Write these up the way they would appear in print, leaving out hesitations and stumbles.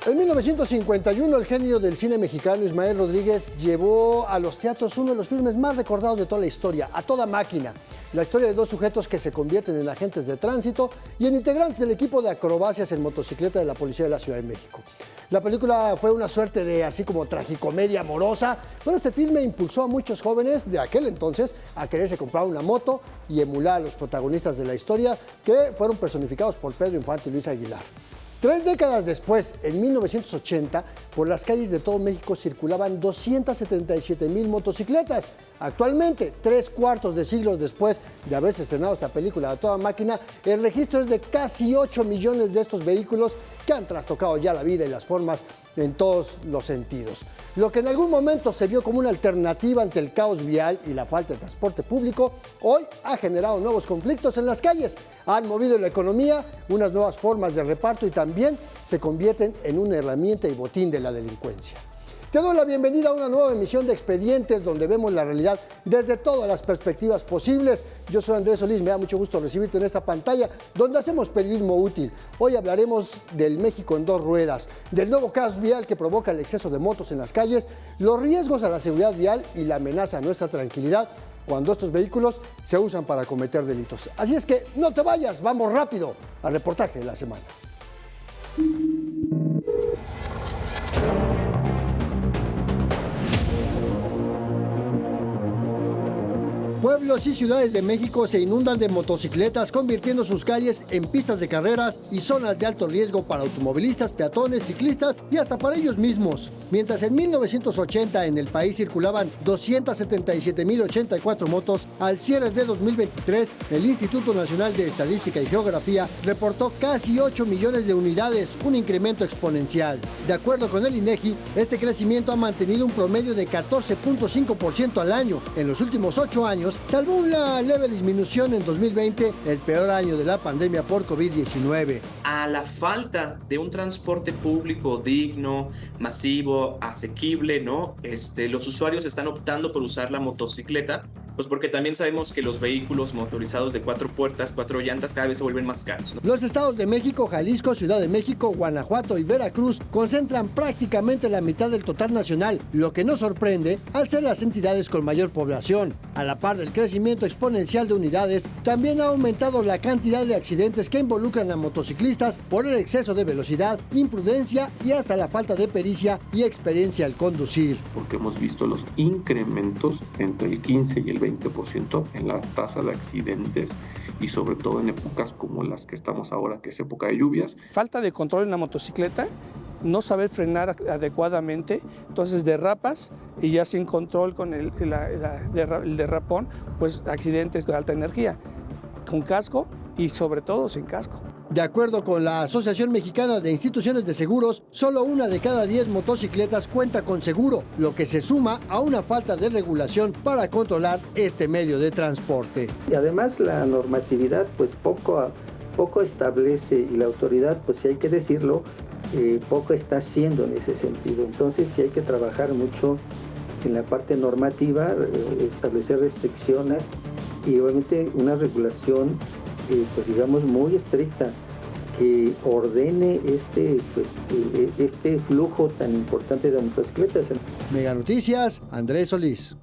En 1951, el genio del cine mexicano Ismael Rodríguez llevó a los teatros uno de los filmes más recordados de toda la historia, A Toda Máquina. La historia de dos sujetos que se convierten en agentes de tránsito y en integrantes del equipo de acrobacias en motocicleta de la Policía de la Ciudad de México. La película fue una suerte de así como tragicomedia amorosa, pero este filme impulsó a muchos jóvenes de aquel entonces a quererse comprar una moto y emular a los protagonistas de la historia, que fueron personificados por Pedro Infante y Luis Aguilar. 3 décadas después, en 1980, por las calles de todo México circulaban 277,000 motocicletas. Actualmente, 3/4 de siglo después de haberse estrenado esta película A Toda Máquina, el registro es de casi 8 millones de estos vehículos que han trastocado ya la vida y las formas en todos los sentidos. Lo que en algún momento se vio como una alternativa ante el caos vial y la falta de transporte público, hoy ha generado nuevos conflictos en las calles, han movido la economía, unas nuevas formas de reparto y también se convierten en una herramienta y botín de la delincuencia. Te doy la bienvenida a una nueva emisión de Expedientes, donde vemos la realidad desde todas las perspectivas posibles. Yo soy Andrés Solís, me da mucho gusto recibirte en esta pantalla, donde hacemos periodismo útil. Hoy hablaremos del México en dos ruedas, del nuevo caos vial que provoca el exceso de motos en las calles, los riesgos a la seguridad vial y la amenaza a nuestra tranquilidad cuando estos vehículos se usan para cometer delitos. Así es que no te vayas, vamos rápido al reportaje de la semana. Pueblos y ciudades de México se inundan de motocicletas, convirtiendo sus calles en pistas de carreras y zonas de alto riesgo para automovilistas, peatones, ciclistas y hasta para ellos mismos. Mientras en 1980 en el país circulaban 277,084 motos, al cierre de 2023, el Instituto Nacional de Estadística y Geografía reportó casi 8 millones de unidades, un incremento exponencial. De acuerdo con el INEGI, este crecimiento ha mantenido un promedio de 14.5% al año. En los últimos 8 años, salvo una leve disminución en 2020, el peor año de la pandemia por COVID-19. A la falta de un transporte público digno, masivo, asequible, ¿no? Los usuarios están optando por usar la motocicleta, pues porque también sabemos que los vehículos motorizados de 4 puertas, 4 llantas cada vez se vuelven más caros, ¿no? Los estados de México, Jalisco, Ciudad de México, Guanajuato y Veracruz concentran prácticamente la mitad del total nacional, lo que no sorprende al ser las entidades con mayor población. A la par del crecimiento exponencial de unidades, también ha aumentado la cantidad de accidentes que involucran a motociclistas por el exceso de velocidad, imprudencia y hasta la falta de pericia y experiencia al conducir. Porque hemos visto los incrementos entre el 15 y el 20% en la tasa de accidentes y sobre todo en épocas como las que estamos ahora, que es época de lluvias. Falta de control en la motocicleta, no saber frenar adecuadamente, entonces derrapas y ya sin control con el derrapón, pues accidentes de alta energía, con casco y sobre todo sin casco. De acuerdo con la Asociación Mexicana de Instituciones de Seguros, solo 1 de cada 10 motocicletas cuenta con seguro, lo que se suma a una falta de regulación para controlar este medio de transporte. Y además la normatividad pues poco establece, y la autoridad, pues si hay que decirlo, poco está haciendo en ese sentido. Entonces sí hay que trabajar mucho en la parte normativa, establecer restricciones y obviamente una regulación pues digamos muy estricta que ordene este flujo tan importante de motocicletas. Mega Noticias, Andrés Solís.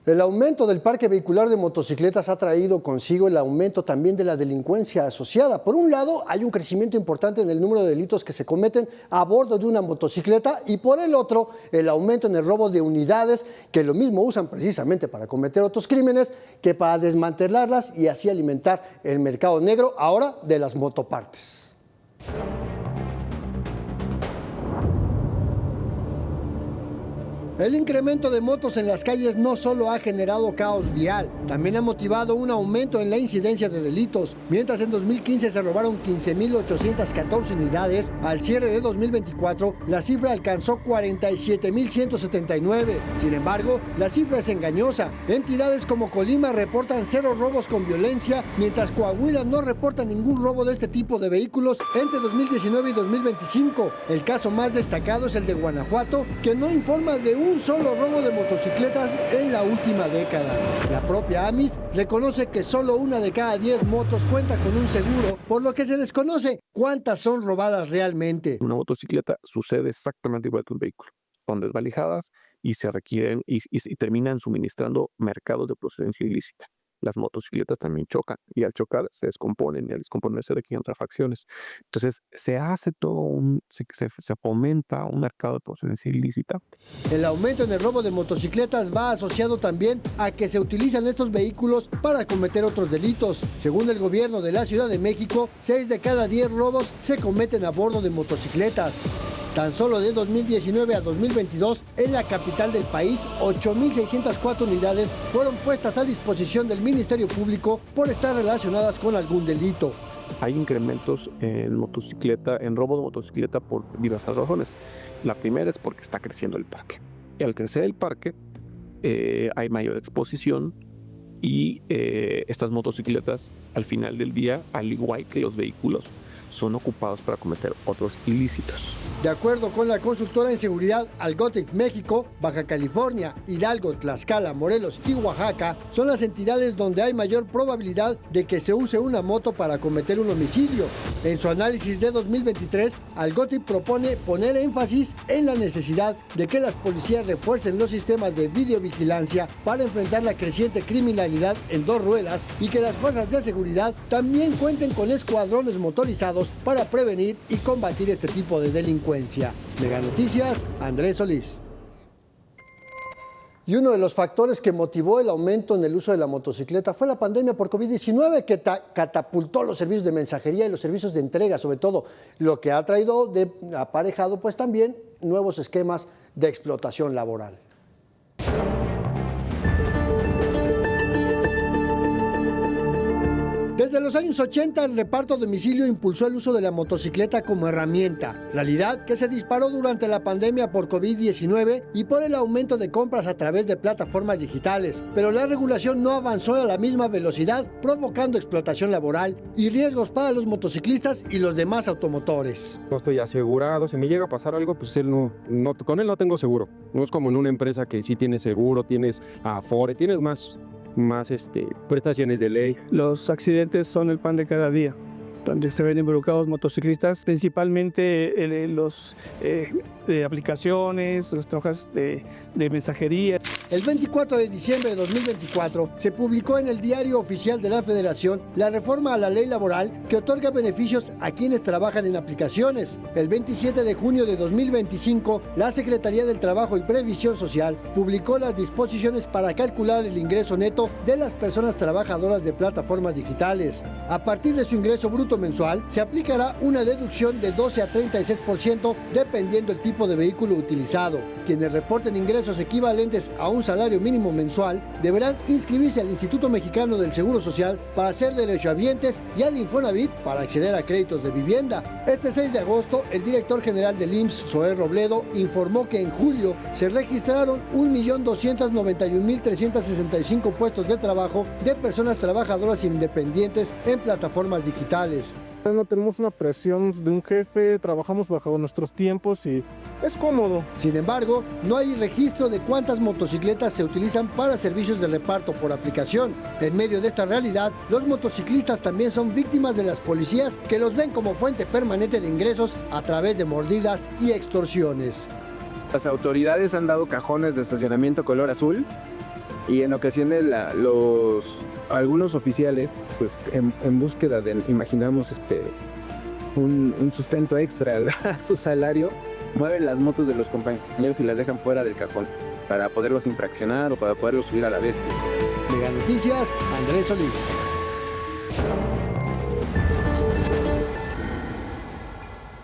El aumento del parque vehicular de motocicletas ha traído consigo el aumento también de la delincuencia asociada. Por un lado, hay un crecimiento importante en el número de delitos que se cometen a bordo de una motocicleta y por el otro, el aumento en el robo de unidades que lo mismo usan precisamente para cometer otros crímenes que para desmantelarlas y así alimentar el mercado negro ahora de las motopartes. El incremento de motos en las calles no solo ha generado caos vial, también ha motivado un aumento en la incidencia de delitos. Mientras en 2015 se robaron 15,814 unidades, al cierre de 2024 la cifra alcanzó 47,179. Sin embargo, la cifra es engañosa. Entidades como Colima reportan 0 robos con violencia, mientras Coahuila no reporta ningún robo de este tipo de vehículos entre 2019 y 2025. El caso más destacado es el de Guanajuato, que no informa de un solo robo de motocicletas en la última década. La propia AMIS reconoce que solo 1 de cada 10 motos cuenta con un seguro, por lo que se desconoce cuántas son robadas realmente. Una motocicleta sucede exactamente igual que un vehículo. Son desvalijadas y se requieren y terminan suministrando mercados de procedencia ilícita. Las motocicletas también chocan y al chocar se descomponen y al descomponerse requieren refacciones. Entonces se hace se fomenta un mercado de procedencia ilícita. El aumento en el robo de motocicletas va asociado también a que se utilizan estos vehículos para cometer otros delitos. Según el gobierno de la Ciudad de México, 6 de cada 10 robos se cometen a bordo de motocicletas. Tan solo de 2019 a 2022, en la capital del país, 8.604 unidades fueron puestas a disposición del Ministerio Público por estar relacionadas con algún delito. Hay incrementos en robo de motocicleta por diversas razones. La primera es porque está creciendo el parque. Y al crecer el parque, hay mayor exposición y estas motocicletas, al final del día, al igual que los vehículos, son ocupados para cometer otros ilícitos. De acuerdo con la consultora en seguridad Algotic México, Baja California, Hidalgo, Tlaxcala, Morelos y Oaxaca son las entidades donde hay mayor probabilidad de que se use una moto para cometer un homicidio. En su análisis de 2023, Algotic propone poner énfasis en la necesidad de que las policías refuercen los sistemas de videovigilancia para enfrentar la creciente criminalidad en 2 ruedas y que las fuerzas de seguridad también cuenten con escuadrones motorizados para prevenir y combatir este tipo de delincuencia. Mega Noticias, Andrés Solís. Y uno de los factores que motivó el aumento en el uso de la motocicleta fue la pandemia por COVID-19, que catapultó los servicios de mensajería y los servicios de entrega, sobre todo, lo que ha traído aparejado pues también nuevos esquemas de explotación laboral. Desde los años 80, el reparto a domicilio impulsó el uso de la motocicleta como herramienta, realidad que se disparó durante la pandemia por COVID-19 y por el aumento de compras a través de plataformas digitales. Pero la regulación no avanzó a la misma velocidad, provocando explotación laboral y riesgos para los motociclistas y los demás automotores. No estoy asegurado, si me llega a pasar algo, pues con él no tengo seguro. No es como en una empresa que sí tienes seguro, tienes Afore, tienes más prestaciones de ley. Los accidentes son el pan de cada día, donde se ven involucrados motociclistas, principalmente los de aplicaciones, las trojas de mensajería. El 24 de diciembre de 2024 se publicó en el Diario Oficial de la Federación la reforma a la ley laboral que otorga beneficios a quienes trabajan en aplicaciones. El 27 de junio de 2025, la Secretaría del Trabajo y Previsión Social publicó las disposiciones para calcular el ingreso neto de las personas trabajadoras de plataformas digitales. A partir de su ingreso bruto mensual, se aplicará una deducción de 12 a 36% dependiendo el tipo de vehículo utilizado. Quienes reporten ingresos equivalentes a un salario mínimo mensual deberán inscribirse al Instituto Mexicano del Seguro Social para ser derechohabientes y al Infonavit para acceder a créditos de vivienda. Este 6 de agosto, el director general del IMSS, Zoé Robledo, informó que en julio se registraron 1.291.365 puestos de trabajo de personas trabajadoras independientes en plataformas digitales. No tenemos una presión de un jefe, trabajamos bajo nuestros tiempos y es cómodo. Sin embargo, no hay registro de cuántas motocicletas se utilizan para servicios de reparto por aplicación. En medio de esta realidad, los motociclistas también son víctimas de las policías que los ven como fuente permanente de ingresos a través de mordidas y extorsiones. Las autoridades han dado cajones de estacionamiento color azul y en ocasiones algunos oficiales, pues en búsqueda de, imaginamos, un sustento extra a su salario, mueven las motos de los compañeros y las dejan fuera del cajón para poderlos infraccionar o para poderlos subir a la bestia. Mega Noticias, Andrés Solís.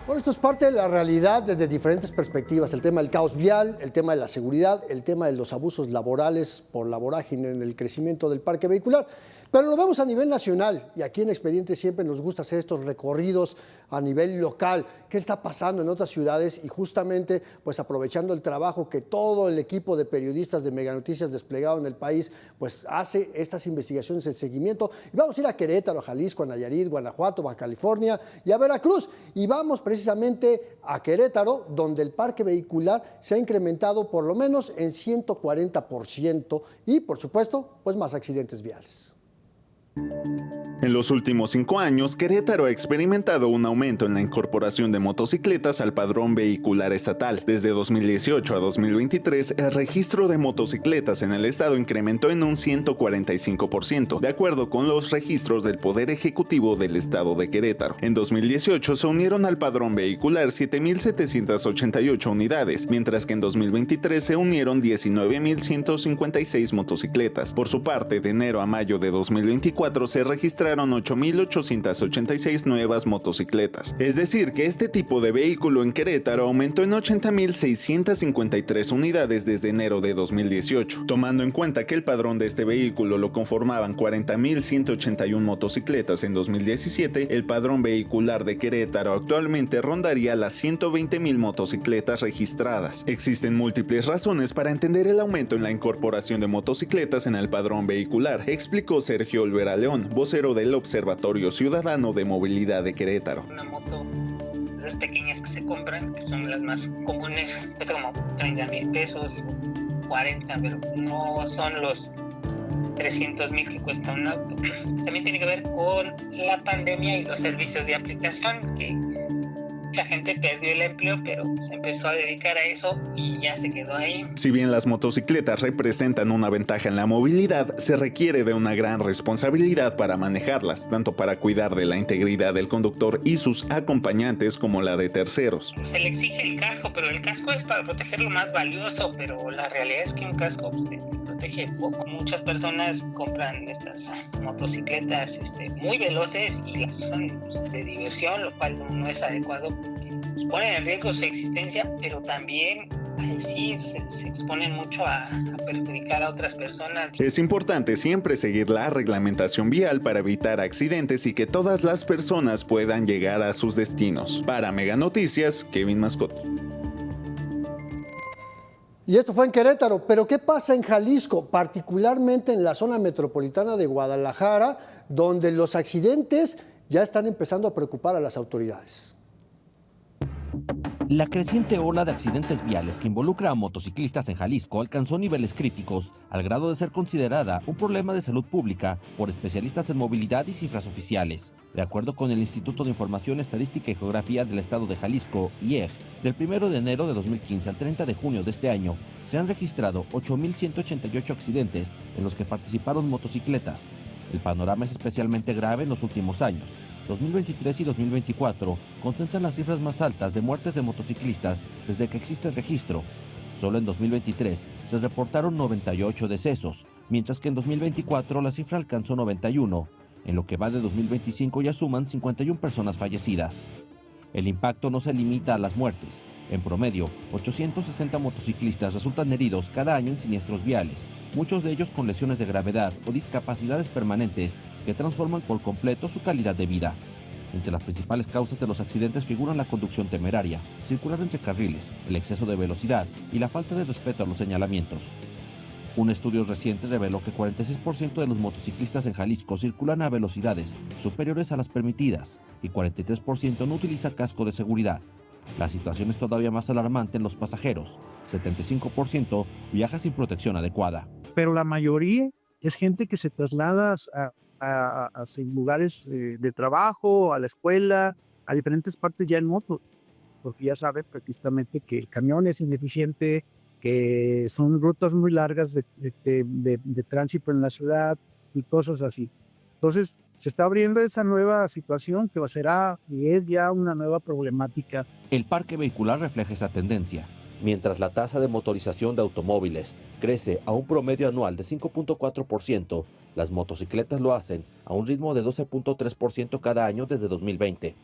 Bueno, esto es parte de la realidad desde diferentes perspectivas. El tema del caos vial, el tema de la seguridad, el tema de los abusos laborales por la vorágine en el crecimiento del parque vehicular. Pero lo vemos a nivel nacional y aquí en Expediente siempre nos gusta hacer estos recorridos a nivel local. ¿Qué está pasando en otras ciudades? Y justamente pues aprovechando el trabajo que todo el equipo de periodistas de Mega Noticias desplegado en el país pues hace estas investigaciones en seguimiento. Y vamos a ir a Querétaro, Jalisco, a Nayarit, Guanajuato, Baja California y a Veracruz. Y vamos precisamente precisamente a Querétaro, donde el parque vehicular se ha incrementado por lo menos en 140% y, por supuesto, pues más accidentes viales. En los últimos 5 años, Querétaro ha experimentado un aumento en la incorporación de motocicletas al padrón vehicular estatal. Desde 2018 a 2023, el registro de motocicletas en el estado incrementó en un 145%, de acuerdo con los registros del Poder Ejecutivo del estado de Querétaro. En 2018 se unieron al padrón vehicular 7,788 unidades, mientras que en 2023 se unieron 19,156 motocicletas. Por su parte, de enero a mayo de 2024, se registraron 8,886 nuevas motocicletas. Es decir, que este tipo de vehículo en Querétaro aumentó en 80,653 unidades desde enero de 2018. Tomando en cuenta que el padrón de este vehículo lo conformaban 40,181 motocicletas en 2017, el padrón vehicular de Querétaro actualmente rondaría las 120,000 motocicletas registradas. Existen múltiples razones para entender el aumento en la incorporación de motocicletas en el padrón vehicular, explicó Sergio Olvera León, vocero del Observatorio Ciudadano de Movilidad de Querétaro. Una moto de esas pequeñas que se compran, que son las más comunes, cuesta como 30,000 pesos, 40, pero no son los 300,000 que cuesta un auto. También tiene que ver con la pandemia y los servicios de aplicación, que mucha gente perdió el empleo, pero se empezó a dedicar a eso y ya se quedó ahí. Si bien las motocicletas representan una ventaja en la movilidad, se requiere de una gran responsabilidad para manejarlas, tanto para cuidar de la integridad del conductor y sus acompañantes como la de terceros. Se le exige el casco, pero el casco es para proteger lo más valioso, pero la realidad es que un casco te protege poco. Muchas personas compran estas motocicletas muy veloces y las usan de diversión, lo cual no es adecuado porque ponen en riesgo su existencia, pero también sí se exponen mucho a perjudicar a otras personas. Es importante siempre seguir la reglamentación vial para evitar accidentes y que todas las personas puedan llegar a sus destinos. Para Mega Noticias, Kevin Mascot. Y esto fue en Querétaro, pero ¿qué pasa en Jalisco? Particularmente en la zona metropolitana de Guadalajara, donde los accidentes ya están empezando a preocupar a las autoridades. La creciente ola de accidentes viales que involucra a motociclistas en Jalisco alcanzó niveles críticos, al grado de ser considerada un problema de salud pública por especialistas en movilidad y cifras oficiales. De acuerdo con el Instituto de Información Estadística y Geografía del Estado de Jalisco, IEG, del 1 de enero de 2015 al 30 de junio de este año, se han registrado 8,188 accidentes en los que participaron motocicletas. El panorama es especialmente grave en los últimos años. 2023 y 2024 concentran las cifras más altas de muertes de motociclistas desde que existe el registro. Solo en 2023 se reportaron 98 decesos, mientras que en 2024 la cifra alcanzó 91. En lo que va de 2025 ya suman 51 personas fallecidas. El impacto no se limita a las muertes. En promedio, 860 motociclistas resultan heridos cada año en siniestros viales, muchos de ellos con lesiones de gravedad o discapacidades permanentes que transforman por completo su calidad de vida. Entre las principales causas de los accidentes figuran la conducción temeraria, circular entre carriles, el exceso de velocidad y la falta de respeto a los señalamientos. Un estudio reciente reveló que 46% de los motociclistas en Jalisco circulan a velocidades superiores a las permitidas y 43% no utiliza casco de seguridad. La situación es todavía más alarmante en los pasajeros. 75% viaja sin protección adecuada. Pero la mayoría es gente que se traslada a sus lugares de trabajo, a la escuela, a diferentes partes ya en moto, porque ya sabe precisamente que el camión es ineficiente, que son rutas muy largas de tránsito en la ciudad y cosas así. Entonces, se está abriendo esa nueva situación que será y es ya una nueva problemática. El parque vehicular refleja esa tendencia. Mientras la tasa de motorización de automóviles crece a un promedio anual de 5.4%, las motocicletas lo hacen a un ritmo de 12.3% cada año desde 2020.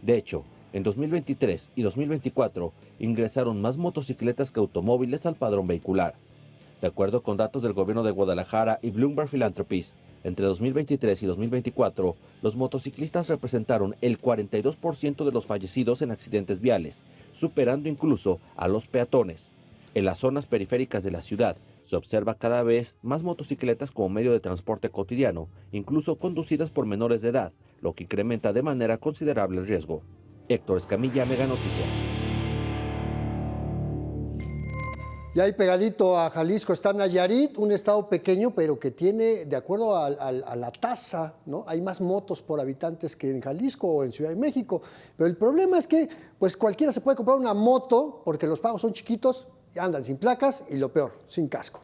De hecho, en 2023 y 2024 ingresaron más motocicletas que automóviles al padrón vehicular. De acuerdo con datos del gobierno de Guadalajara y Bloomberg Philanthropies, entre 2023 y 2024, los motociclistas representaron el 42% de los fallecidos en accidentes viales, superando incluso a los peatones. En las zonas periféricas de la ciudad se observa cada vez más motocicletas como medio de transporte cotidiano, incluso conducidas por menores de edad, lo que incrementa de manera considerable el riesgo. Héctor Escamilla, Mega Noticias. Y ahí pegadito a Jalisco está Nayarit, un estado pequeño, pero que tiene, de acuerdo a la tasa, ¿no? Hay más motos por habitantes que en Jalisco o en Ciudad de México. Pero el problema es que pues cualquiera se puede comprar una moto porque los pagos son chiquitos, y andan sin placas y lo peor, sin casco.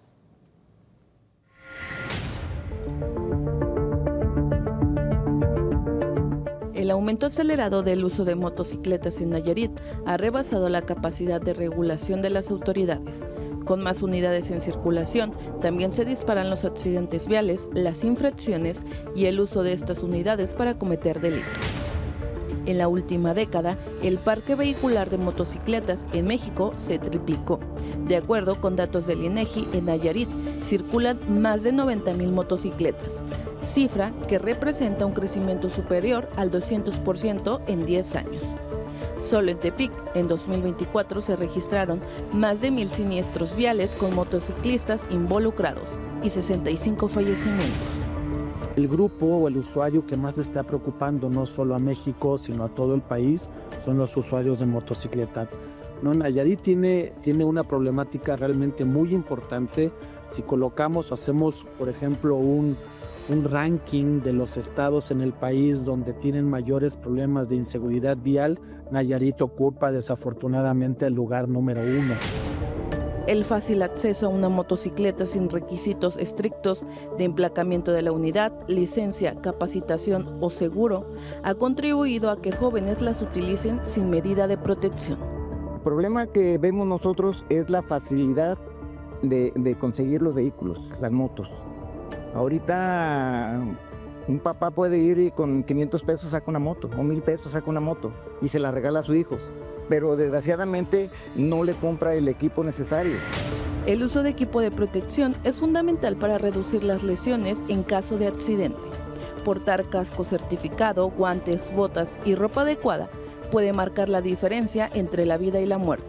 El aumento acelerado del uso de motocicletas en Nayarit ha rebasado la capacidad de regulación de las autoridades. Con más unidades en circulación, también se disparan los accidentes viales, las infracciones y el uso de estas unidades para cometer delitos. En la última década, el parque vehicular de motocicletas en México se triplicó. De acuerdo con datos del INEGI, en Nayarit circulan más de 90,000 motocicletas, cifra que representa un crecimiento superior al 200% en 10 años. Solo en Tepic, en 2024, se registraron más de 1,000 siniestros viales con motociclistas involucrados y 65 fallecimientos. El grupo o el usuario que más está preocupando no solo a México, sino a todo el país, son los usuarios de motocicleta. No, Nayarit tiene una problemática realmente muy importante. Si colocamos, hacemos, por ejemplo, un ranking de los estados en el país donde tienen mayores problemas de inseguridad vial, Nayarit ocupa desafortunadamente el lugar número 1. El fácil acceso a una motocicleta sin requisitos estrictos de emplacamiento de la unidad, licencia, capacitación o seguro ha contribuido a que jóvenes las utilicen sin medida de protección. El problema que vemos nosotros es la facilidad de conseguir los vehículos, las motos. Ahorita un papá puede ir y con 500 pesos saca una moto, o 1,000 pesos saca una moto y se la regala a sus hijos. Pero desgraciadamente no le compra el equipo necesario. El uso de equipo de protección es fundamental para reducir las lesiones en caso de accidente. Portar casco certificado, guantes, botas y ropa adecuada puede marcar la diferencia entre la vida y la muerte.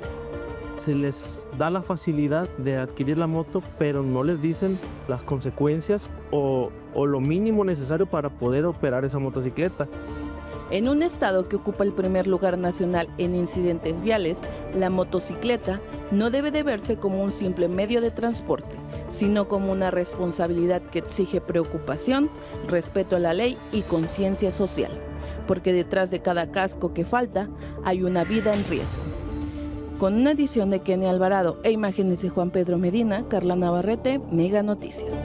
Se les da la facilidad de adquirir la moto, pero no les dicen las consecuencias o lo mínimo necesario para poder operar esa motocicleta. En un estado que ocupa el primer lugar nacional en incidentes viales, la motocicleta no debe de verse como un simple medio de transporte, sino como una responsabilidad que exige preocupación, respeto a la ley y conciencia social, porque detrás de cada casco que falta hay una vida en riesgo. Con una edición de Kenny Alvarado e imágenes de Juan Pedro Medina, Carla Navarrete, Mega Noticias.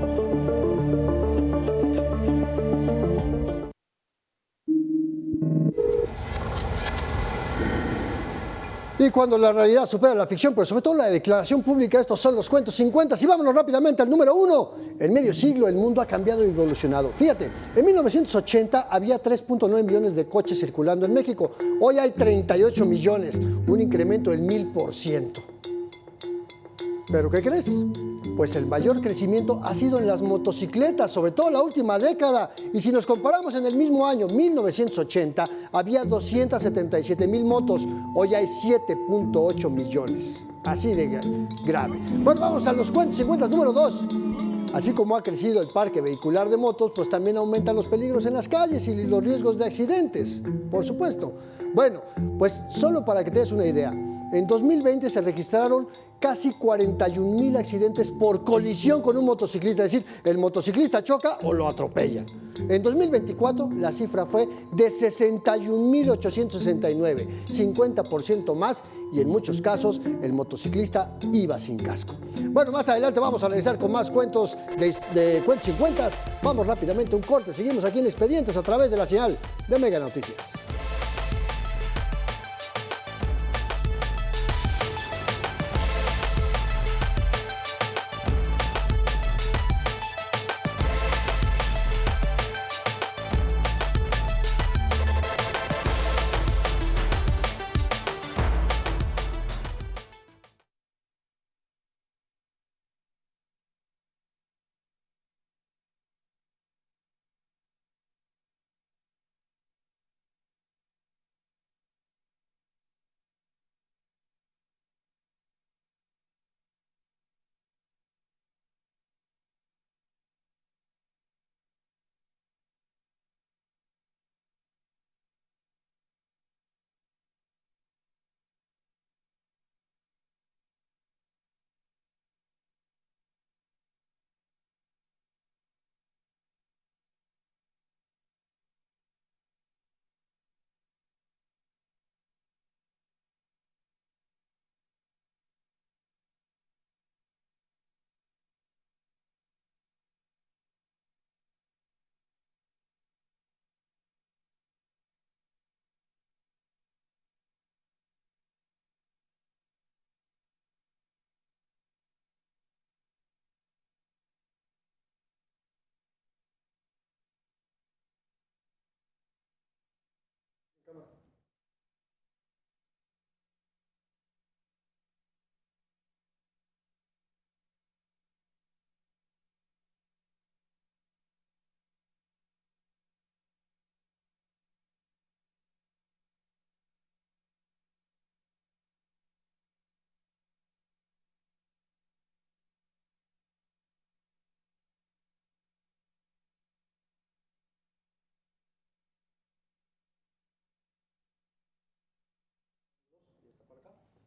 Y cuando la realidad supera la ficción, pero sobre todo la declaración pública, estos son los cuentos 50. Y vámonos rápidamente al número 1. En medio siglo el mundo ha cambiado y evolucionado. Fíjate, en 1980 había 3.9 millones de coches circulando en México. Hoy hay 38 millones, un incremento del 1000%. ¿Pero qué crees? Pues el mayor crecimiento ha sido en las motocicletas, sobre todo en la última década. Y si nos comparamos en el mismo año, 1980, había 277,000 motos. Hoy hay 7.8 millones. Así de grave. Bueno, vamos a los cuentos 50 número 2. Así como ha crecido el parque vehicular de motos, pues también aumentan los peligros en las calles y los riesgos de accidentes, por supuesto. Bueno, pues solo para que te des una idea, en 2020 se registraron casi 41,000 accidentes por colisión con un motociclista, es decir, el motociclista choca o lo atropella. En 2024 la cifra fue de 61,869, 50% más, y en muchos casos el motociclista iba sin casco. Bueno, más adelante vamos a regresar con más cuentos de Cuentos 50. Vamos rápidamente a un corte, seguimos aquí en Expedientes a través de la señal de Mega Noticias.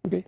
Okay.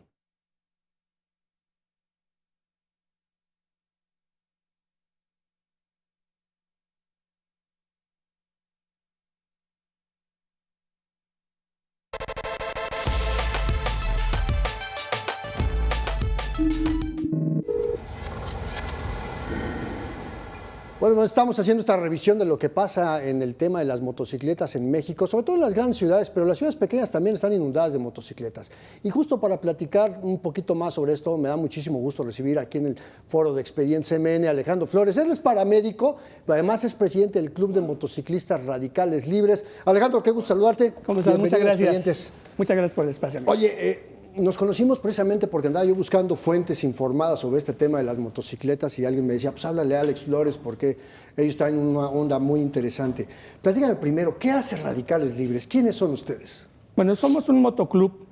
Bueno, estamos haciendo esta revisión de lo que pasa en el tema de las motocicletas en México, sobre todo en las grandes ciudades, pero las ciudades pequeñas también están inundadas de motocicletas. Y justo para platicar un poquito más sobre esto, me da muchísimo gusto recibir aquí en el foro de Expedientes MN a Alejandro Flores. Él es paramédico, pero además es presidente del Club de Motociclistas Radicales Libres. Alejandro, qué gusto saludarte. ¿Cómo estás? Muchas gracias. Expedientes. Muchas gracias por el espacio. Oye, nos conocimos precisamente porque andaba yo buscando fuentes informadas sobre este tema de las motocicletas y alguien me decía, pues háblale a Alex Flores porque ellos traen una onda muy interesante. Platícame primero, ¿qué hace Radicales Libres? ¿Quiénes son ustedes? Bueno, somos un motoclub.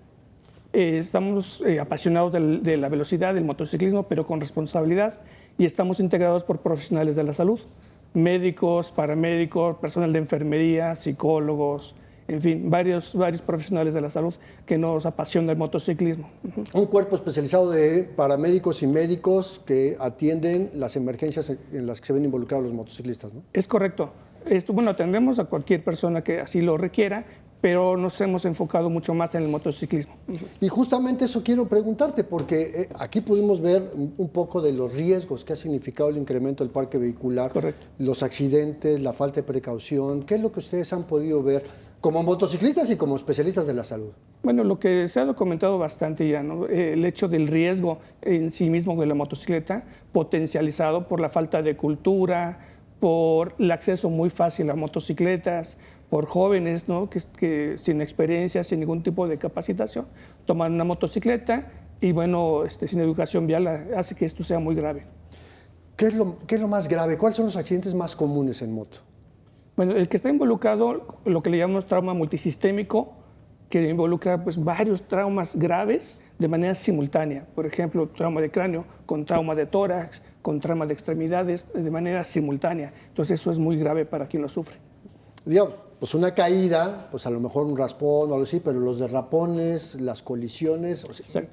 Estamos apasionados de la velocidad, del motociclismo, pero con responsabilidad, y estamos integrados por profesionales de la salud, médicos, paramédicos, personal de enfermería, psicólogos, en fin, varios profesionales de la salud que nos apasiona el motociclismo. Un cuerpo especializado de paramédicos y médicos que atienden las emergencias en las que se ven involucrados los motociclistas, ¿no? Es correcto. Bueno, atendemos a cualquier persona que así lo requiera, pero nos hemos enfocado mucho más en el motociclismo. Y justamente eso quiero preguntarte, porque aquí pudimos ver un poco de los riesgos que ha significado el incremento del parque vehicular, correcto, los accidentes, la falta de precaución. ¿Qué es lo que ustedes han podido ver como motociclistas y como especialistas de la salud? Bueno, lo que se ha documentado bastante ya, ¿no? El hecho del riesgo en sí mismo de la motocicleta, potencializado por la falta de cultura, por el acceso muy fácil a motocicletas, por jóvenes, ¿no? que sin experiencia, sin ningún tipo de capacitación, toman una motocicleta y, bueno, sin educación vial hace que esto sea muy grave. ¿Qué es lo más grave? ¿Cuáles son los accidentes más comunes en moto? Bueno, el que está involucrado, lo que le llamamos trauma multisistémico, que involucra pues, varios traumas graves de manera simultánea. Por ejemplo, trauma de cráneo con trauma de tórax, con trauma de extremidades, de manera simultánea. Entonces eso es muy grave para quien lo sufre. Digamos, pues una caída, pues a lo mejor un raspón o algo así, pero los derrapones, las colisiones, o sea,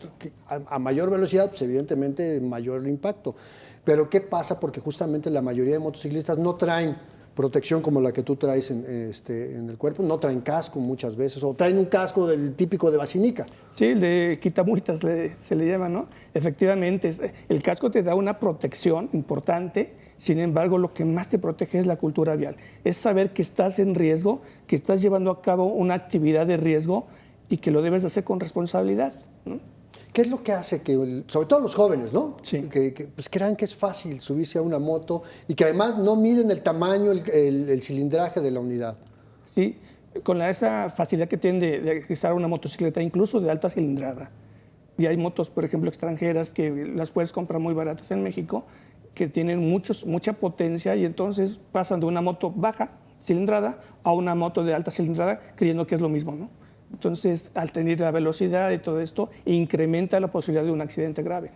a mayor velocidad, pues evidentemente mayor impacto. Pero ¿qué pasa? Porque justamente la mayoría de motociclistas no traen protección como la que tú traes en el cuerpo, no traen casco muchas veces, o traen un casco del típico de vacinica. Sí, el de quitamultas se le llama, ¿no? Efectivamente, el casco te da una protección importante, sin embargo, lo que más te protege es la cultura vial. Es saber que estás en riesgo, que estás llevando a cabo una actividad de riesgo y que lo debes hacer con responsabilidad, ¿no? ¿Qué es lo que hace que, sobre todo los jóvenes, ¿no? Sí. Que pues crean que es fácil subirse a una moto y que además no miden el tamaño, el cilindraje de la unidad? Sí, con esa facilidad que tienen de usar una motocicleta, incluso de alta cilindrada. Y hay motos, por ejemplo, extranjeras que las puedes comprar muy baratas en México, que tienen mucha potencia y entonces pasan de una moto baja cilindrada a una moto de alta cilindrada creyendo que es lo mismo, ¿no? Entonces, al tener la velocidad y todo esto, incrementa la posibilidad de un accidente grave.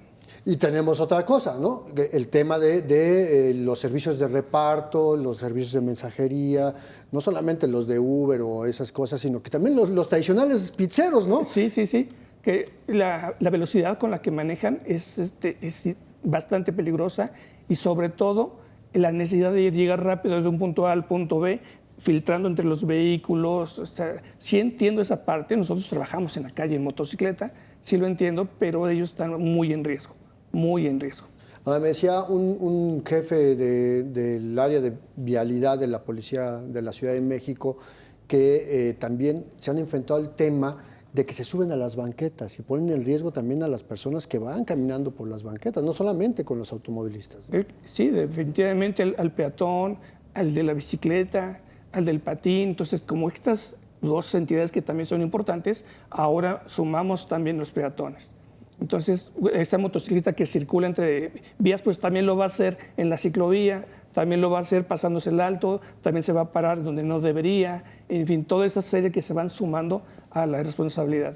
Y tenemos otra cosa, ¿no? El tema de los servicios de reparto, los servicios de mensajería, no solamente los de Uber o esas cosas, sino que también los tradicionales pizzeros, ¿no? Sí, sí, sí. Que la velocidad con la que manejan es bastante peligrosa y sobre todo la necesidad de llegar rápido de un punto A al punto B, filtrando entre los vehículos. O sea, sí entiendo esa parte, nosotros trabajamos en la calle en motocicleta, sí lo entiendo, pero ellos están muy en riesgo, muy en riesgo. Me decía un jefe del área de vialidad de la Policía de la Ciudad de México que también se han enfrentado al tema de que se suben a las banquetas y ponen en riesgo también a las personas que van caminando por las banquetas, no solamente con los automovilistas, ¿no? Sí, definitivamente al peatón, al de la bicicleta, al del patín. Entonces, como estas dos entidades que también son importantes, ahora sumamos también los peatones. Entonces, esta motociclista que circula entre vías, pues también lo va a hacer en la ciclovía, también lo va a hacer pasándose el alto, también se va a parar donde no debería, en fin, toda esa serie que se van sumando a la responsabilidad.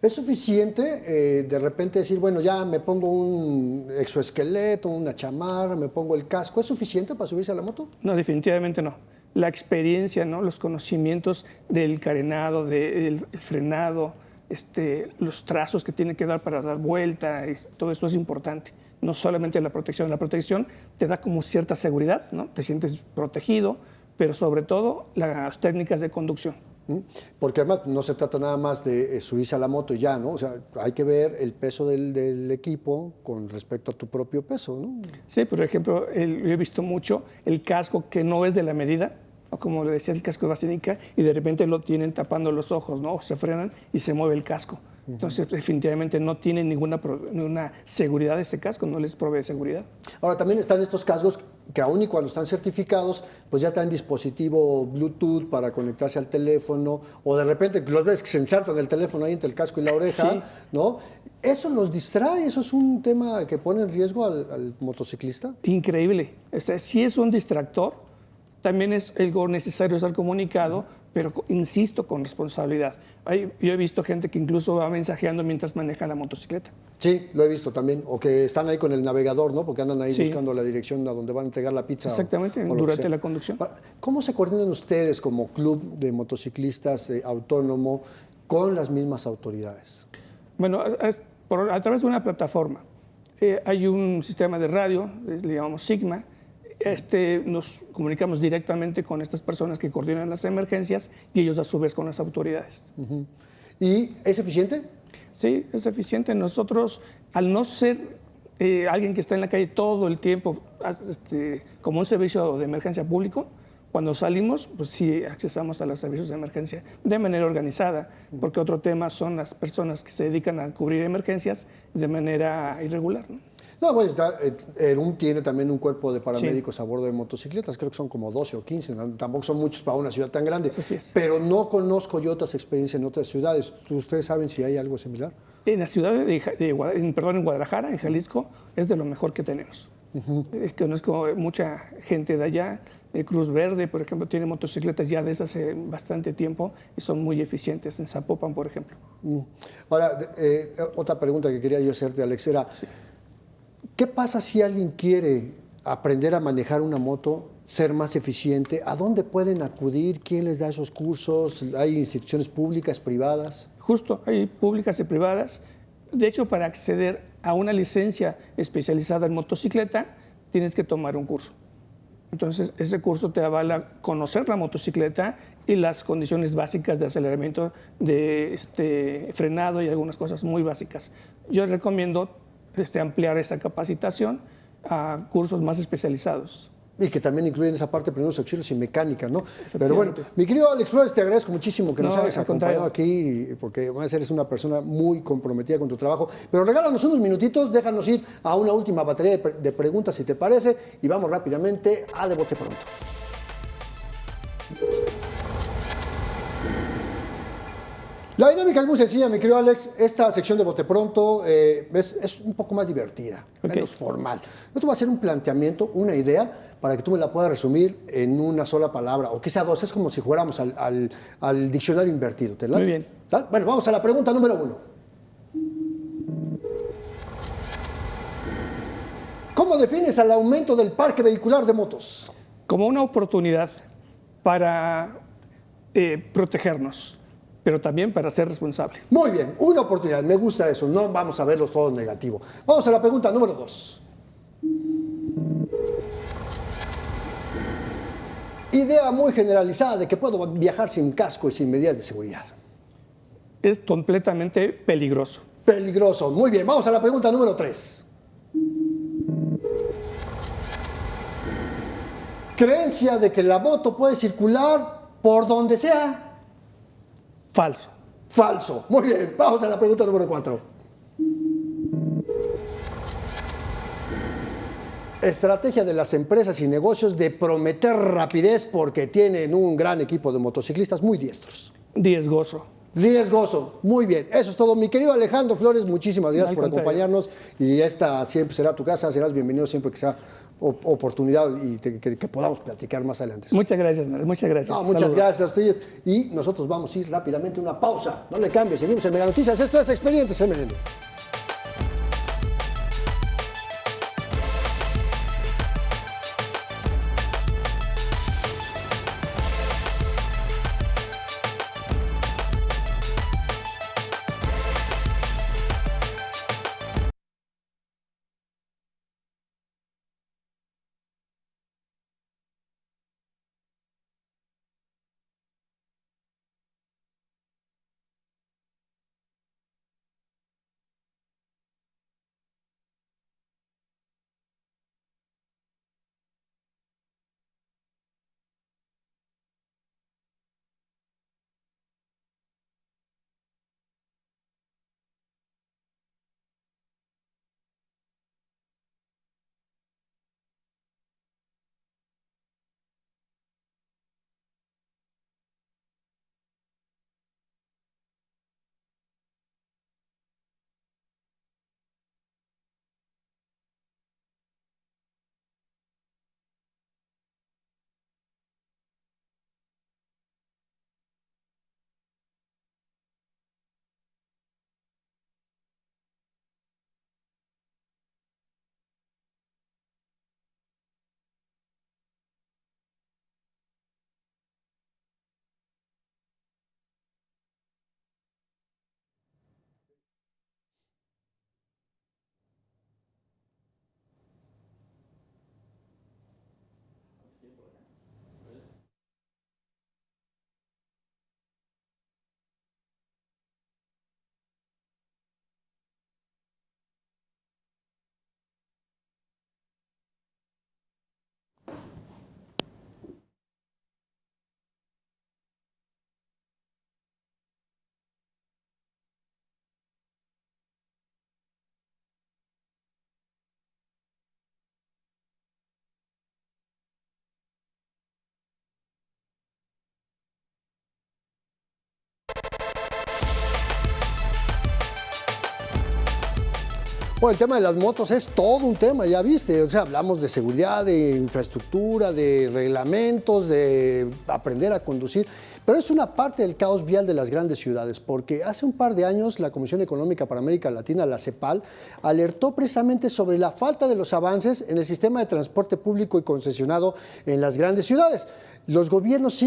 ¿Es suficiente de repente decir, bueno, ya me pongo un exoesqueleto, una chamarra, me pongo el casco? ¿Es suficiente para subirse a la moto? No, definitivamente no. La experiencia, ¿no? Los conocimientos del carenado, del frenado, los trazos que tiene que dar para dar vuelta, y todo eso es importante. No solamente la protección te da como cierta seguridad, ¿no? Te sientes protegido, pero sobre todo las técnicas de conducción. Porque además no se trata nada más de subirse a la moto y ya, ¿no? O sea, hay que ver el peso del equipo con respecto a tu propio peso, ¿no? Sí, por ejemplo, yo he visto mucho el casco que no es de la medida, o como le decía, el casco de Basílica, y de repente lo tienen tapando los ojos, ¿no? Se frenan y se mueve el casco. Entonces, definitivamente no tienen ninguna seguridad ese casco, no les provee seguridad. Ahora, también están estos cascos que aún y cuando están certificados, pues ya traen dispositivo Bluetooth para conectarse al teléfono, o de repente los ves que se ensartan el teléfono ahí entre el casco y la oreja, sí, ¿no? ¿Eso los distrae? ¿Eso es un tema que pone en riesgo al motociclista? Increíble. O sea, sí es un distractor, también es algo necesario estar comunicado, pero insisto, con responsabilidad. Yo he visto gente que incluso va mensajeando mientras maneja la motocicleta. Sí, lo he visto también. O que están ahí con el navegador, ¿no? Porque andan ahí Sí. buscando la dirección a donde van a entregar la pizza. Exactamente, o lo que durante sea. la conducción. ¿Cómo se coordinan ustedes como club de motociclistas autónomo con las mismas autoridades? Bueno, a través de una plataforma. Hay un sistema de radio, le llamamos Sigma. Nos comunicamos directamente con estas personas que coordinan las emergencias y ellos a su vez con las autoridades. ¿Y es eficiente? Sí, es eficiente. Nosotros, al no ser alguien que está en la calle todo el tiempo como un servicio de emergencia público, cuando salimos, pues sí accesamos a los servicios de emergencia de manera organizada, porque otro tema son las personas que se dedican a cubrir emergencias de manera irregular, ¿no? No, bueno, ERUM tiene también un cuerpo de paramédicos a bordo de motocicletas, creo que son como 12 o 15, ¿no? Tampoco son muchos para una ciudad tan grande, pero no conozco yo otras experiencias en otras ciudades. ¿Ustedes saben si hay algo similar? En la ciudad en Guadalajara, en Jalisco, es de lo mejor que tenemos. Conozco mucha gente de allá, de Cruz Verde, por ejemplo, tiene motocicletas ya desde hace bastante tiempo y son muy eficientes, en Zapopan, por ejemplo. Ahora, otra pregunta que quería yo hacerte, Alex, era, ¿qué pasa si alguien quiere aprender a manejar una moto, ser más eficiente? ¿A dónde pueden acudir? ¿Quién les da esos cursos? ¿Hay instituciones públicas, privadas? Justo, hay públicas y privadas. De hecho, para acceder a una licencia especializada en motocicleta, tienes que tomar un curso. Entonces, ese curso te avala conocer la motocicleta y las condiciones básicas de aceleramiento, de frenado y algunas cosas muy básicas. Yo recomiendo ampliar esa capacitación a cursos más especializados. Y que también incluyen esa parte de primeros auxilios y mecánica, ¿no? Pero bueno, mi querido Alex Flores, te agradezco muchísimo que nos hayas acompañado aquí, porque además eres una persona muy comprometida con tu trabajo. Pero regálanos unos minutitos, déjanos ir a una última batería de preguntas, si te parece, y vamos rápidamente a De Bote Pronto. La dinámica es muy sencilla, mi querido Alex. Esta sección de Bote Pronto es un poco más divertida, menos formal. Yo te voy a hacer un planteamiento, una idea, para que tú me la puedas resumir en una sola palabra, o quizá dos. Es como si jugáramos al diccionario invertido. ¿Te late? Muy bien. ¿Tal? Bueno, vamos a la pregunta número 1. ¿Cómo defines al aumento del parque vehicular de motos? Como una oportunidad para protegernos, pero también para ser responsable. Muy bien, una oportunidad, me gusta eso, no vamos a verlos todos negativos. Vamos a la pregunta número 2. Idea muy generalizada de que puedo viajar sin casco y sin medidas de seguridad. Es completamente peligroso. Peligroso, muy bien, vamos a la pregunta número 3. Creencia de que la moto puede circular por donde sea. Falso. Falso. Muy bien, vamos a la pregunta número 4. Estrategia de las empresas y negocios de prometer rapidez porque tienen un gran equipo de motociclistas muy diestros. Riesgoso. Riesgoso. Muy bien. Eso es todo. Mi querido Alejandro Flores, muchísimas gracias por acompañarnos. Y esta siempre será tu casa. Serás bienvenido siempre que sea oportunidad y que podamos platicar más adelante. Muchas gracias, muchas gracias. No, muchas gracias a ustedes. Y nosotros vamos a ir rápidamente a una pausa. No le cambie, seguimos en Mega Noticias. Esto es Expedientes MN. Bueno, el tema de las motos es todo un tema, ya viste. O sea, hablamos de seguridad, de infraestructura, de reglamentos, de aprender a conducir. Pero es una parte del caos vial de las grandes ciudades, porque hace un par de años la Comisión Económica para América Latina, la CEPAL, alertó precisamente sobre la falta de los avances en el sistema de transporte público y concesionado en las grandes ciudades. Los gobiernos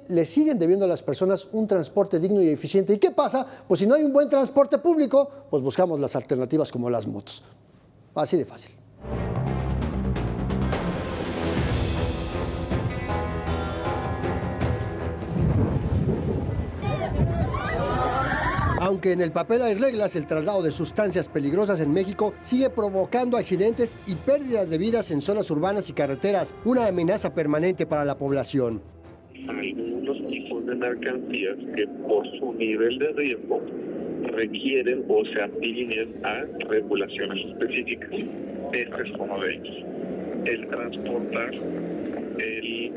le siguen debiendo a las personas un transporte digno y eficiente. ¿Y qué pasa? Pues si no hay un buen transporte público, pues buscamos las alternativas como las motos. Así de fácil. Aunque en el papel hay reglas, el traslado de sustancias peligrosas en México sigue provocando accidentes y pérdidas de vidas en zonas urbanas y carreteras, una amenaza permanente para la población. Algunos tipos de mercancías que por su nivel de riesgo requieren o se alineen a regulaciones específicas. Este es uno de ellos. El transportar, el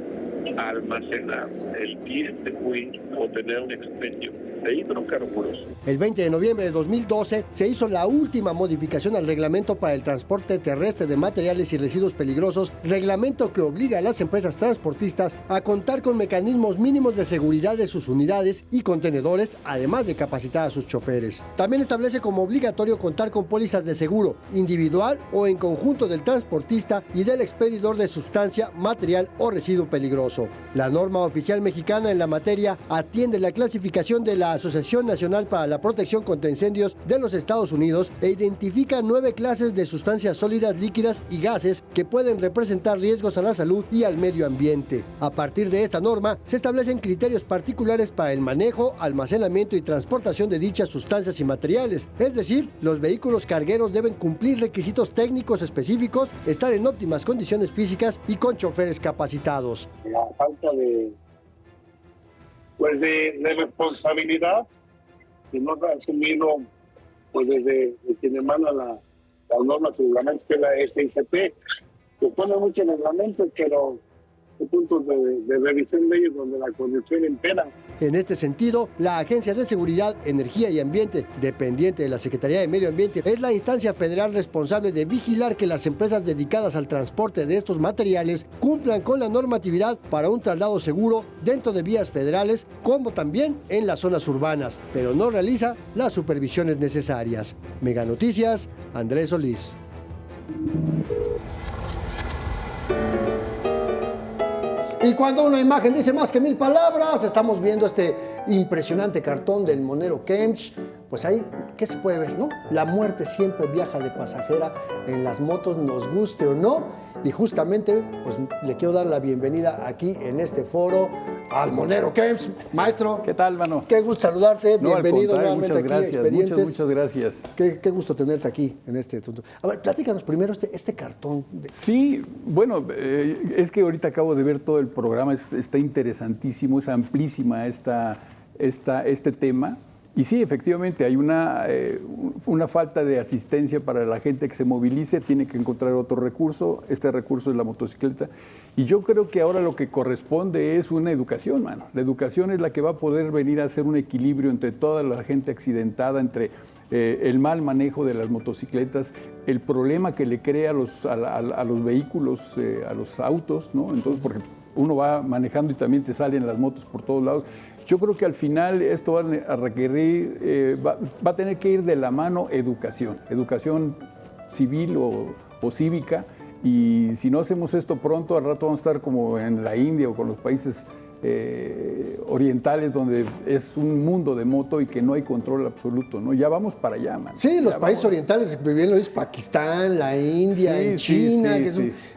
almacenar, el distribuir o tener un expendio de hidrocarburos. El 20 de noviembre de 2012 se hizo la última modificación al reglamento para el transporte terrestre de materiales y residuos peligrosos, reglamento que obliga a las empresas transportistas a contar con mecanismos mínimos de seguridad de sus unidades y contenedores, además de capacitar a sus choferes. También establece como obligatorio contar con pólizas de seguro, individual o en conjunto del transportista y del expedidor de sustancia, material o residuo peligroso. La norma oficial mexicana en la materia atiende la clasificación de la Asociación Nacional para la Protección contra Incendios de los Estados Unidos e identifica 9 clases de sustancias sólidas, líquidas y gases que pueden representar riesgos a la salud y al medio ambiente. A partir de esta norma, se establecen criterios particulares para el manejo, almacenamiento y transportación de dichas sustancias y materiales. Es decir, los vehículos cargueros deben cumplir requisitos técnicos específicos, estar en óptimas condiciones físicas y con choferes capacitados. La falta de responsabilidad que no ha asumido pues desde quien emana las normas y reglamentos, que es la SICP, que pone muchos reglamentos, pero hay puntos de revisión de ellos donde la condición impera. En este sentido, la Agencia de Seguridad, Energía y Ambiente, dependiente de la Secretaría de Medio Ambiente, es la instancia federal responsable de vigilar que las empresas dedicadas al transporte de estos materiales cumplan con la normatividad para un traslado seguro dentro de vías federales, como también en las zonas urbanas, pero no realiza las supervisiones necesarias. Mega Noticias, Andrés Solís. Y cuando una imagen dice más que 1000 palabras, estamos viendo este impresionante cartón del monero Kempch. Pues ahí, ¿qué se puede ver, no? La muerte siempre viaja de pasajera en las motos, nos guste o no. Y justamente, pues le quiero dar la bienvenida aquí en este foro al monero Kempch. Maestro. ¿Qué tal, mano? Qué gusto saludarte. No, bienvenido nuevamente aquí a Expedientes. Muchas gracias. Qué gusto tenerte aquí en este punto. A ver, platícanos primero este cartón. Sí, bueno, es que ahorita acabo de ver todo el programa, está interesantísimo, es amplísima este tema. Y sí, efectivamente, hay una falta de asistencia para la gente que se movilice, tiene que encontrar otro recurso, este recurso es la motocicleta. Y yo creo que ahora lo que corresponde es una educación, mano. La educación es la que va a poder venir a hacer un equilibrio entre toda la gente accidentada, entre el mal manejo de las motocicletas, el problema que le crea a los vehículos, a los autos, ¿no? Entonces, porque uno va manejando y también te salen las motos por todos lados. Yo creo que al final esto va a requerir, va a tener que ir de la mano educación civil o cívica, y si no hacemos esto pronto, al rato vamos a estar como en la India o con los países orientales, donde es un mundo de moto y que no hay control absoluto, ¿no? Ya vamos para allá, man. Sí, los países orientales, bien lo dice Pakistán, la India, en China.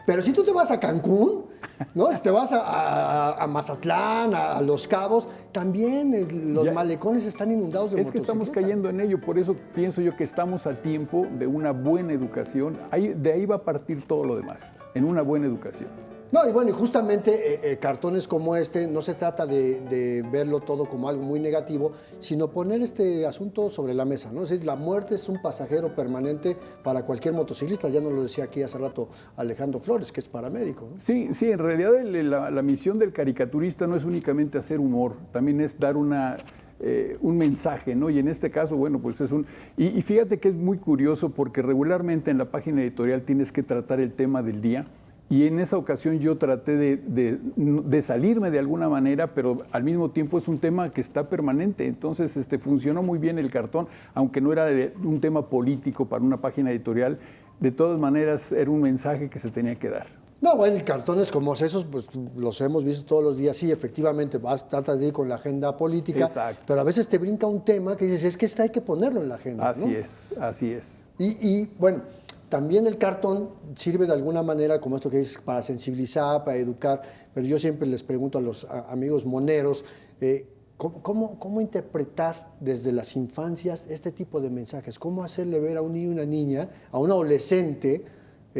Pero si tú te vas a Cancún, ¿no? Si te vas a Mazatlán, a Los Cabos, también los malecones están inundados de motocicletas. Es que estamos cayendo en ello, por eso pienso yo que estamos a tiempo de una buena educación. De ahí va a partir todo lo demás, en una buena educación. No, y bueno, y justamente cartones como este, no se trata de verlo todo como algo muy negativo, sino poner este asunto sobre la mesa, ¿no? Es decir, la muerte es un pasajero permanente para cualquier motociclista, ya nos lo decía aquí hace rato Alejandro Flores, que es paramédico, ¿no? Sí, en realidad la misión del caricaturista no es únicamente hacer humor, también es dar una un mensaje, ¿no? Y en este caso, bueno, pues es un... Y fíjate que es muy curioso porque regularmente en la página editorial tienes que tratar el tema del día. Y en esa ocasión yo traté de salirme de alguna manera, pero al mismo tiempo es un tema que está permanente. Entonces funcionó muy bien el cartón, aunque no era un tema político para una página editorial. De todas maneras, era un mensaje que se tenía que dar. No, bueno, y cartones como esos, pues los hemos visto todos los días. Sí, efectivamente, tratas de ir con la agenda política, exacto, pero a veces te brinca un tema que dices, es que hay que ponerlo en la agenda. Así ¿no? así es. Y bueno, también el cartón sirve de alguna manera, como esto que dices, para sensibilizar, para educar, pero yo siempre les pregunto a los amigos moneros, ¿cómo interpretar desde las infancias este tipo de mensajes? ¿Cómo hacerle ver a un niño, una niña, a un adolescente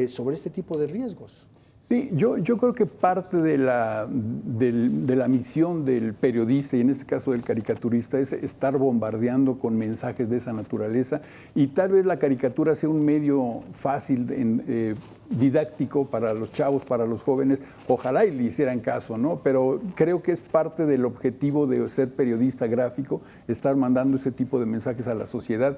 sobre este tipo de riesgos? Sí, yo creo que parte de la misión del periodista, y en este caso del caricaturista, es estar bombardeando con mensajes de esa naturaleza, y tal vez la caricatura sea un medio fácil, didáctico para los chavos, para los jóvenes. Ojalá y le hicieran caso, ¿no? Pero creo que es parte del objetivo de ser periodista gráfico, estar mandando ese tipo de mensajes a la sociedad.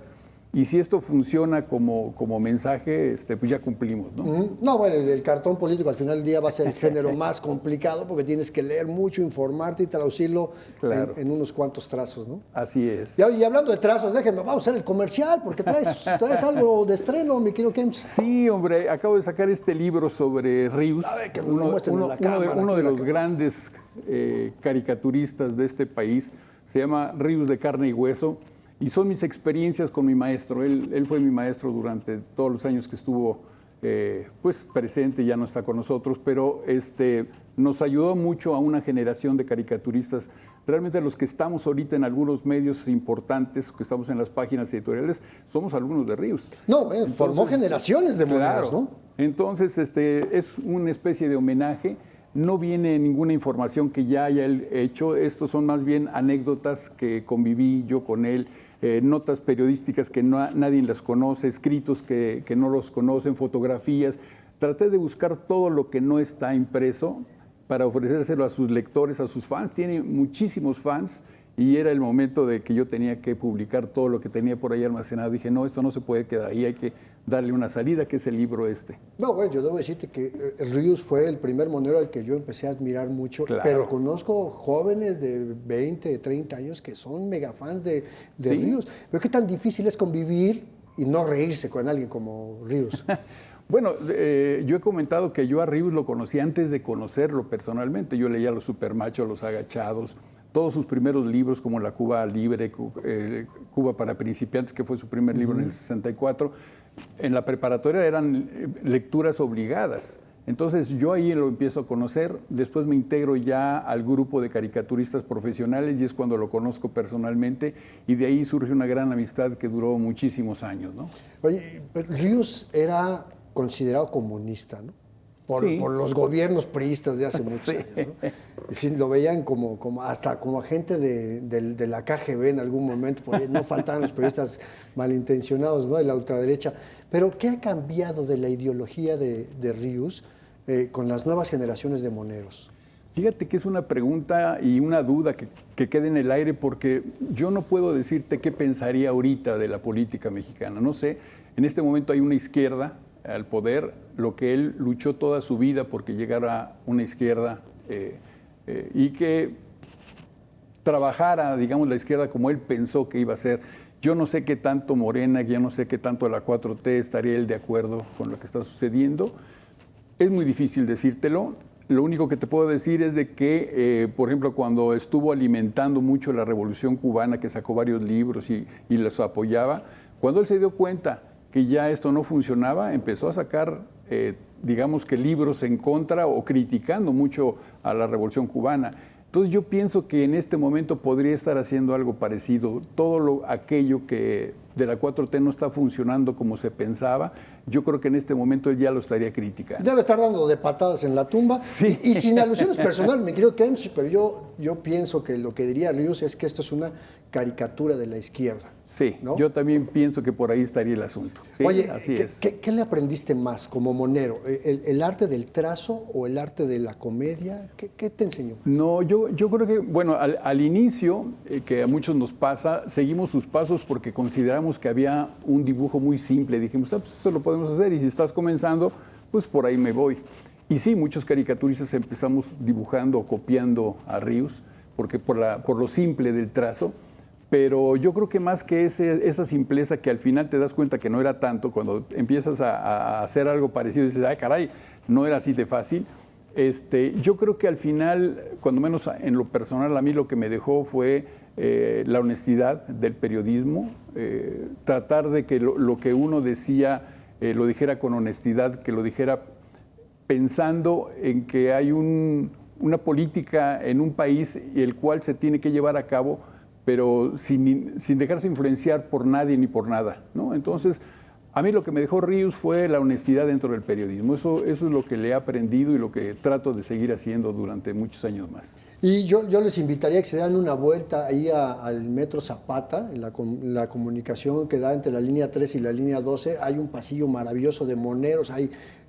Y si esto funciona como mensaje, pues ya cumplimos, ¿no? No, bueno, el cartón político al final del día va a ser el género más complicado porque tienes que leer mucho, informarte y traducirlo en unos cuantos trazos, ¿no? Así es. Y hablando de trazos, vamos a hacer el comercial porque traes algo de estreno, mi querido Kems. Sí, hombre, acabo de sacar este libro sobre Ríos, uno de los grandes caricaturistas de este país. Se llama Ríos de carne y hueso. Y son mis experiencias con mi maestro. Él fue mi maestro durante todos los años que estuvo pues presente, ya no está con nosotros, pero nos ayudó mucho a una generación de caricaturistas. Realmente los que estamos ahorita en algunos medios importantes, que estamos en las páginas editoriales, somos alumnos de Ríos. No, formó generaciones de moneros, ¿no? Entonces, es una especie de homenaje. No viene ninguna información que ya haya él hecho. Estos son más bien anécdotas que conviví yo con él. Notas periodísticas que nadie las conoce, escritos que no los conocen, fotografías. Traté de buscar todo lo que no está impreso para ofrecérselo a sus lectores, a sus fans. Tiene muchísimos fans y era el momento de que yo tenía que publicar todo lo que tenía por ahí almacenado. Dije, no, esto no se puede quedar ahí, hay que darle una salida, que es el libro este. No, bueno, yo debo decirte que Ríos fue el primer monero al que yo empecé a admirar mucho, pero conozco jóvenes de 20, 30 años que son mega fans de Ríos. Pero qué tan difícil es convivir y no reírse con alguien como Ríos. Bueno, yo he comentado que yo a Ríos lo conocí antes de conocerlo personalmente. Yo leía Los Supermachos, Los Agachados, todos sus primeros libros como La Cuba Libre, Cuba para Principiantes, que fue su primer libro en el 64. En la preparatoria eran lecturas obligadas. Entonces yo ahí lo empiezo a conocer, después me integro ya al grupo de caricaturistas profesionales y es cuando lo conozco personalmente y de ahí surge una gran amistad que duró muchísimos años, ¿no? Oye, Ríos era considerado comunista, ¿no? Por los gobiernos priistas de hace muchos años, ¿no? Sí, lo veían hasta como agente de la KGB en algún momento, porque no faltaban los periodistas malintencionados, ¿no? De la ultraderecha. Pero ¿qué ha cambiado de la ideología de Ríos con las nuevas generaciones de moneros? Fíjate que es una pregunta y una duda que queda en el aire porque yo no puedo decirte qué pensaría ahorita de la política mexicana. No sé, en este momento hay una izquierda al poder, lo que él luchó toda su vida porque llegara una izquierda y que trabajara, digamos, la izquierda como él pensó que iba a ser. Yo no sé qué tanto Morena, yo no sé qué tanto la 4T estaría él de acuerdo con lo que está sucediendo. Es muy difícil decírtelo. Lo único que te puedo decir es de que, por ejemplo, cuando estuvo alimentando mucho la Revolución Cubana, que sacó varios libros y los apoyaba, cuando él se dio cuenta que ya esto no funcionaba, empezó a sacar, digamos que libros en contra o criticando mucho a la Revolución Cubana. Entonces yo pienso que en este momento podría estar haciendo algo parecido. Todo aquello que de la 4T no está funcionando como se pensaba, yo creo que en este momento él ya lo estaría criticando. Debe estar dando de patadas en la tumba. Sí. Y sin alusiones personales, mi querido Kempch, pero yo pienso que lo que diría Ríos es que esto es una caricatura de la izquierda. Sí, ¿no? Yo también pienso que por ahí estaría el asunto. Sí, oye, así es. ¿qué le aprendiste más como monero? ¿El arte del trazo o el arte de la comedia? ¿Qué te enseñó? No, yo creo que, bueno, al inicio, que a muchos nos pasa, seguimos sus pasos porque consideramos que había un dibujo muy simple. Dijimos, pues eso lo podemos hacer y si estás comenzando, pues por ahí me voy. Y sí, muchos caricaturistas empezamos dibujando o copiando a Ríos, porque por lo simple del trazo. Pero yo creo que más que esa simpleza que al final te das cuenta que no era tanto, cuando empiezas a hacer algo parecido y dices, ay caray, no era así de fácil. Yo creo que al final, cuando menos en lo personal, a mí lo que me dejó fue la honestidad del periodismo, tratar de que lo que uno decía lo dijera con honestidad, que lo dijera pensando en que hay una política en un país el cual se tiene que llevar a cabo, pero sin dejarse influenciar por nadie ni por nada, ¿no? Entonces, a mí lo que me dejó Ríos fue la honestidad dentro del periodismo. Eso es lo que le he aprendido y lo que trato de seguir haciendo durante muchos años más. Y yo les invitaría a que se dan una vuelta ahí al Metro Zapata, en la comunicación que da entre la línea 3 y la línea 12. Hay un pasillo maravilloso de moneros,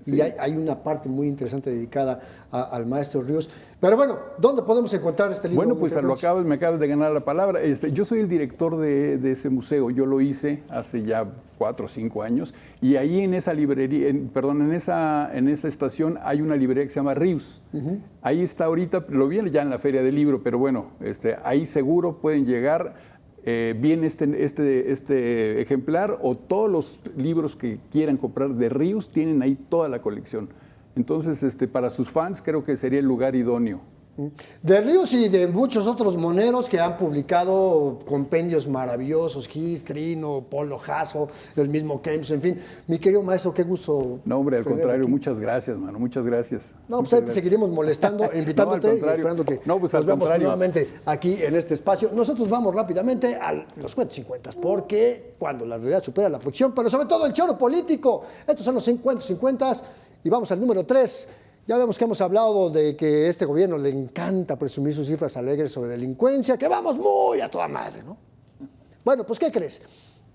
y hay una parte muy interesante dedicada al maestro Ríos. Pero bueno, ¿dónde podemos encontrar este libro? Bueno, pues me acabas de ganar la palabra. Yo soy el director de ese museo. Yo lo hice hace ya 4 o 5 años. Y ahí en esa librería, en esa estación hay una librería que se llama Ríos. Ahí está ahorita, lo vi ya en la Feria del Libro, pero bueno, ahí seguro pueden llegar. Bien este ejemplar o todos los libros que quieran comprar de Ríos tienen ahí toda la colección. Entonces, para sus fans creo que sería el lugar idóneo. De Ríos y de muchos otros moneros que han publicado compendios maravillosos, Gis, Trino, Polo Jasso, el mismo Kempch, en fin. Mi querido maestro, qué gusto. No, hombre, al contrario, muchas gracias, mano, muchas gracias. No, pues ahí te seguiremos molestando, invitándote y esperando que nos veamos nuevamente aquí en este espacio. Nosotros vamos rápidamente a los cuentos 50, porque cuando la realidad supera la ficción, pero sobre todo el choro político. Estos son los cuentos 50 y vamos al número 3. Ya vemos que hemos hablado de que a este gobierno le encanta presumir sus cifras alegres sobre delincuencia, que vamos muy a toda madre, ¿no? Bueno, pues ¿qué crees?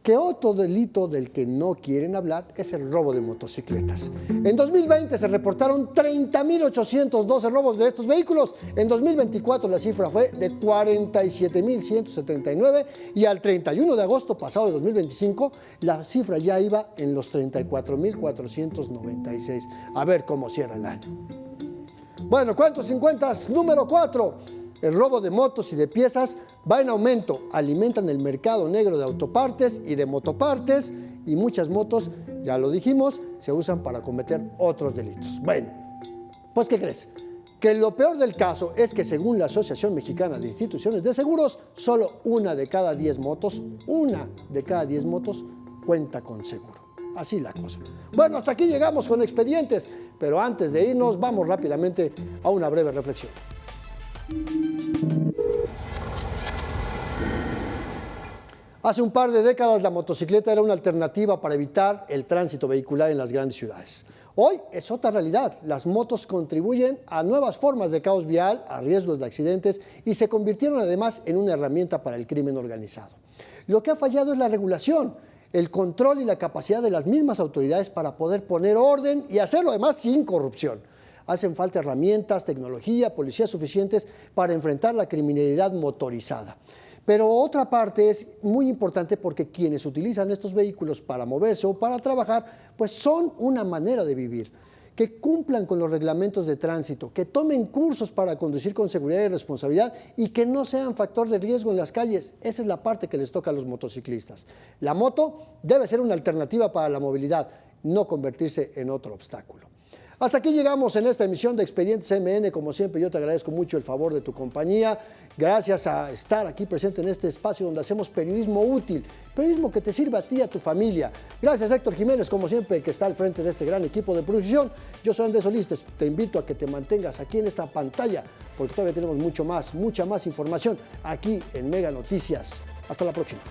Que otro delito del que no quieren hablar es el robo de motocicletas. En 2020 se reportaron 30.812 robos de estos vehículos. En 2024 la cifra fue de 47.179 y al 31 de agosto pasado de 2025 la cifra ya iba en los 34.496. A ver cómo cierra el año. Bueno, ¿cuántos 50? Número 4. El robo de motos y de piezas va en aumento, alimentan el mercado negro de autopartes y de motopartes y muchas motos, ya lo dijimos, se usan para cometer otros delitos. Bueno, pues ¿qué crees? Que lo peor del caso es que según la Asociación Mexicana de Instituciones de Seguros, solo una de cada 10 motos cuenta con seguro. Así la cosa. Bueno, hasta aquí llegamos con expedientes, pero antes de irnos vamos rápidamente a una breve reflexión. Hace un par de décadas la motocicleta era una alternativa para evitar el tránsito vehicular en las grandes ciudades. Hoy es otra realidad. Las motos contribuyen a nuevas formas de caos vial, a riesgos de accidentes y se convirtieron además en una herramienta para el crimen organizado. Lo que ha fallado es la regulación, el control y la capacidad de las mismas autoridades para poder poner orden y hacerlo además sin corrupción. Hacen falta herramientas, tecnología, policías suficientes para enfrentar la criminalidad motorizada. Pero otra parte es muy importante porque quienes utilizan estos vehículos para moverse o para trabajar, pues son una manera de vivir. Que cumplan con los reglamentos de tránsito, que tomen cursos para conducir con seguridad y responsabilidad y que no sean factor de riesgo en las calles. Esa es la parte que les toca a los motociclistas. La moto debe ser una alternativa para la movilidad, no convertirse en otro obstáculo. Hasta aquí llegamos en esta emisión de Expedientes MN. Como siempre, yo te agradezco mucho el favor de tu compañía. Gracias a estar aquí presente en este espacio donde hacemos periodismo útil, periodismo que te sirva a ti y a tu familia. Gracias a Héctor Jiménez, como siempre, que está al frente de este gran equipo de producción. Yo soy Andrés Solís, te invito a que te mantengas aquí en esta pantalla, porque todavía tenemos mucha más información aquí en Mega Noticias. Hasta la próxima.